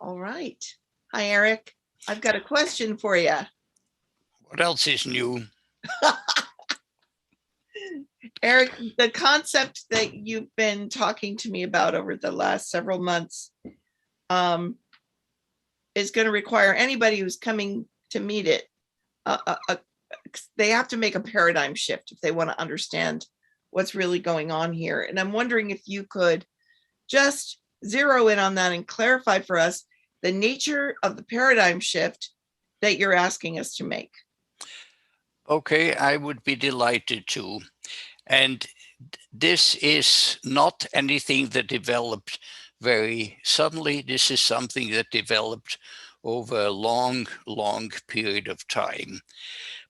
All right. Hi, Eric. I've got a question for you. What else is new? Eric, the concept that you've been talking to me about over the last several months um, is going to require anybody who's coming to meet it. They have to make a paradigm shift if they want to understand what's really going on here. And I'm wondering if you could just zero in on that and clarify for us the nature of the paradigm shift that you're asking us to make. Okay, I would be delighted to. And this is not anything that developed very suddenly. This is something that developed over a long, long period of time.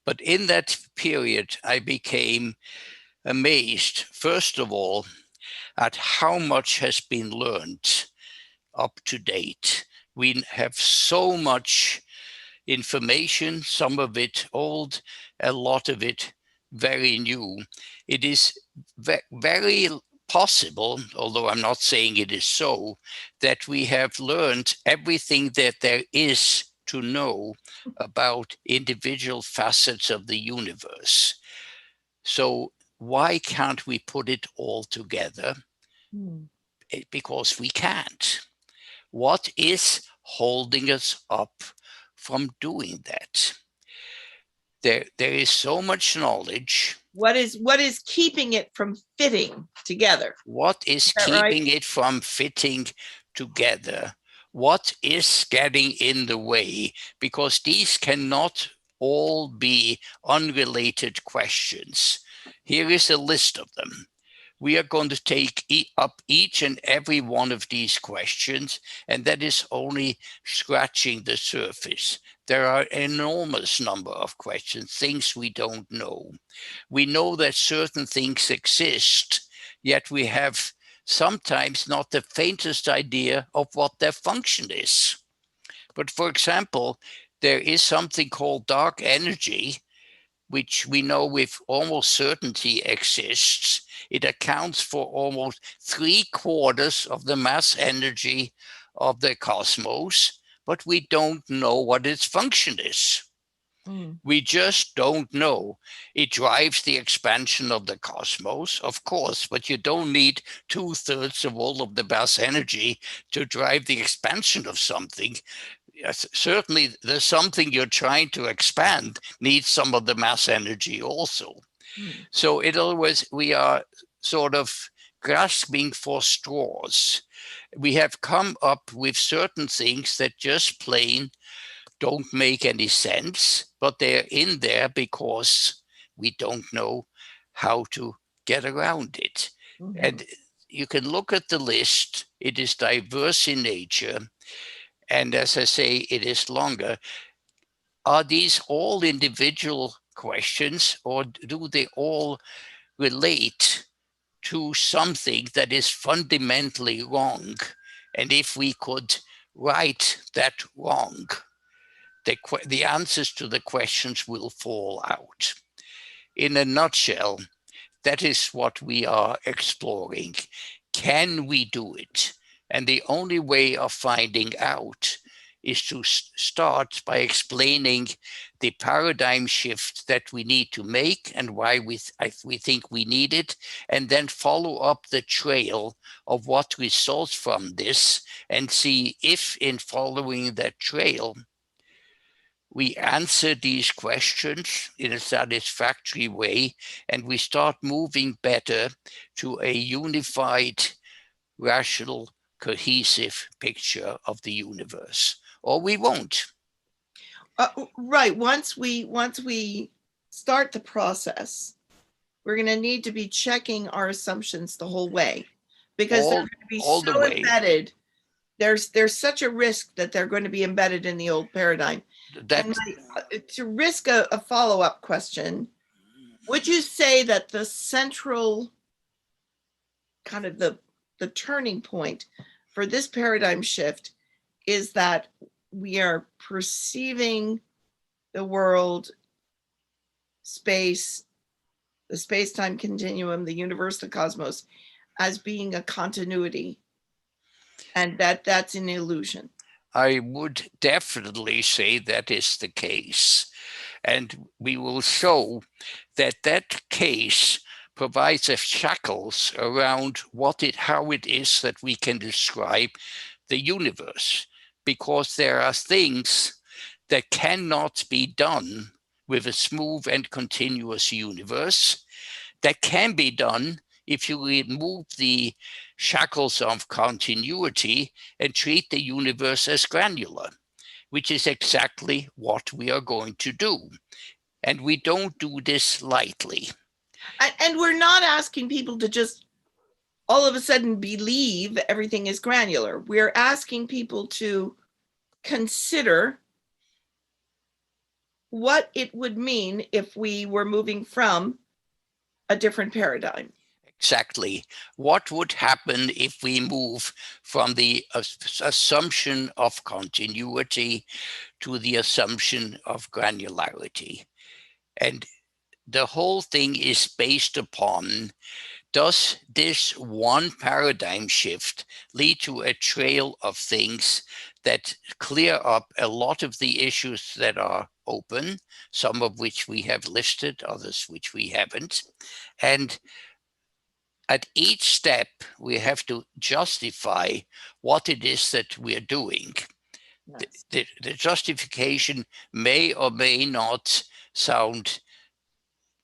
But in that period, I became amazed, first of all, at how much has been learned up to date. We have so much information, some of it old, a lot of it very new. It is very possible, although I'm not saying it is so, that we have learned everything that there is to know about individual facets of the universe. So why can't we put it all together? Because we can't. What is holding us up from doing that? There is so much knowledge. What is keeping it from fitting together? What is that right? keeping it from fitting together? What is getting in the way? Because these cannot all be unrelated questions. Here is a list of them. We are going to take up each and every one of these questions, and that is only scratching the surface. There are an enormous number of questions, things we don't know. We know that certain things exist, yet we have sometimes not the faintest idea of what their function is. But for example, there is something called dark energy, which we know with almost certainty exists. It accounts for almost 3/4 of the mass energy of the cosmos, but we don't know what its function is. We just don't know. It drives the expansion of the cosmos, of course, but you don't need 2/3 of all of the mass energy to drive the expansion of something. Yes, certainly there's something you're trying to expand needs some of the mass energy also. So in other words, we are sort of grasping for straws. We have come up with certain things that just plain don't make any sense, but they're in there because we don't know how to get around it. And you can look at the list. It is diverse in nature. And as I say, it is longer. Are these all individual questions, or do they all relate to something that is fundamentally wrong? And if we could right that wrong, the answers to the questions will fall out. In a nutshell, that is what we are exploring. Can we do it? And the only way of finding out is to start by explaining the paradigm shift that we need to make and why we think we need it, and then follow up the trail of what results from this and see if in following that trail, we answer these questions in a satisfactory way, and we start moving better to a unified, rational, cohesive picture of the universe. Or we won't. Right. Once we start the process, we're going to need to be checking our assumptions the whole way, because they're going to be so embedded. There's such a risk that they're going to be embedded in the old paradigm. And to risk a follow-up question, would you say that the central kind of the turning point for this paradigm shift is that we are perceiving the world, space, the space-time continuum, the universe, the cosmos, as being a continuity, and that's an illusion? I would definitely say that is the case. And we will show that that case provides a shackles around how it is that we can describe the universe, because there are things that cannot be done with a smooth and continuous universe that can be done if you remove the shackles of continuity and treat the universe as granular, which is exactly what we are going to do. And we don't do this lightly. And we're not asking people to just all of a sudden believe everything is granular. We're asking people to consider what it would mean if we were moving from a different paradigm. Exactly. What would happen if we move from the assumption of continuity to the assumption of granularity? And the whole thing is based upon, does this one paradigm shift lead to a trail of things that clear up a lot of the issues that are open, some of which we have listed, others which we haven't? And at each step, we have to justify what it is that we're doing. Yes. The justification may or may not sound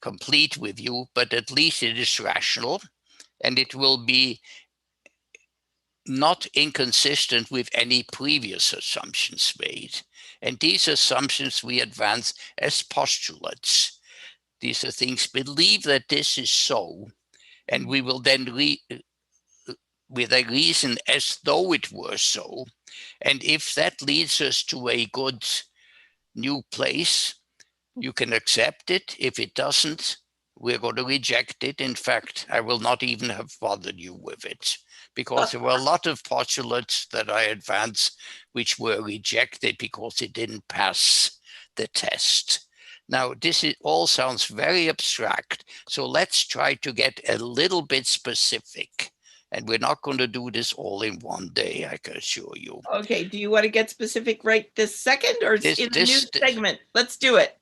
complete with you, but at least it is rational, and it will be not inconsistent with any previous assumptions made. And these assumptions we advance as postulates. These are things, believe that this is so, and we will then with a reason as though it were so. And if that leads us to a good new place, you can accept it. If it doesn't, we're going to reject it. In fact, I will not even have bothered you with it, because there were a lot of postulates that I advanced which were rejected because it didn't pass the test. Now, all sounds very abstract, so let's try to get a little bit specific. And we're not going to do this all in one day, I can assure you. Okay, do you want to get specific right this second, or in a new segment? Let's do it.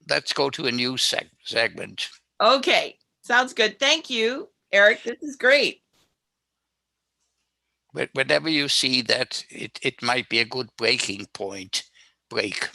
Let's go to a new segment. Okay, sounds good. Thank you, Eric. This is great. But whenever you see that it might be a good breaking point, break.